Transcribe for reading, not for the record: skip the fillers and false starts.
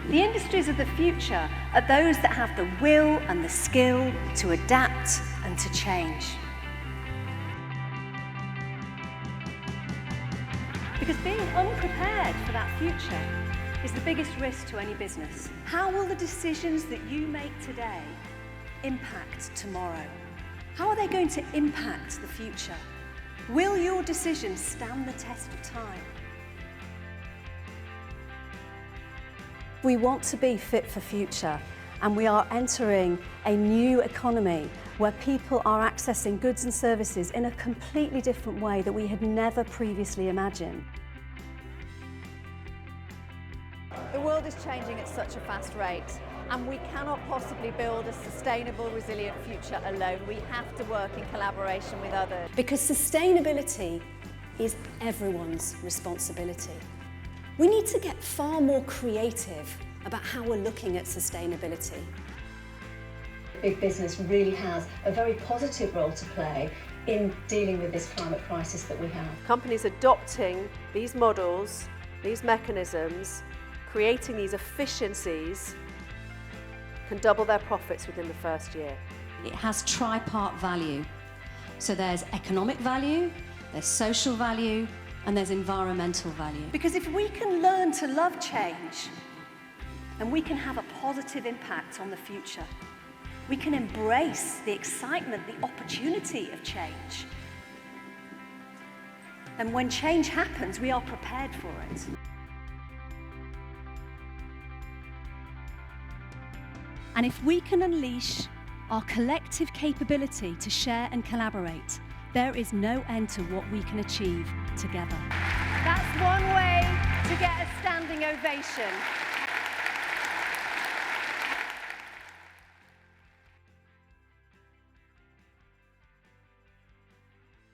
The industries of the future are those that have the will and the skill to adapt and to change. Because being unprepared for that future is the biggest risk to any business. How will the decisions that you make today impact tomorrow? How are they going to impact the future? Will your decisions stand the test of time? We want to be fit for future, and we are entering a new economy where people are accessing goods and services in a completely different way that we had never previously imagined. The world is changing at such a fast rate, and we cannot possibly build a sustainable, resilient future alone. We have to work in collaboration with others. Because sustainability is everyone's responsibility. We need to get far more creative about how we're looking at sustainability. Big business really has a very positive role to play in dealing with this climate crisis that we have. Companies adopting these models, these mechanisms, creating these efficiencies can double their profits within the first year. It has tripart value. So there's economic value, there's social value, and there's environmental value. Because if we can learn to love change, and we can have a positive impact on the future, we can embrace the excitement, the opportunity of change. And when change happens, we are prepared for it. And if we can unleash our collective capability to share and collaborate, there is no end to what we can achieve together. That's one way to get a standing ovation.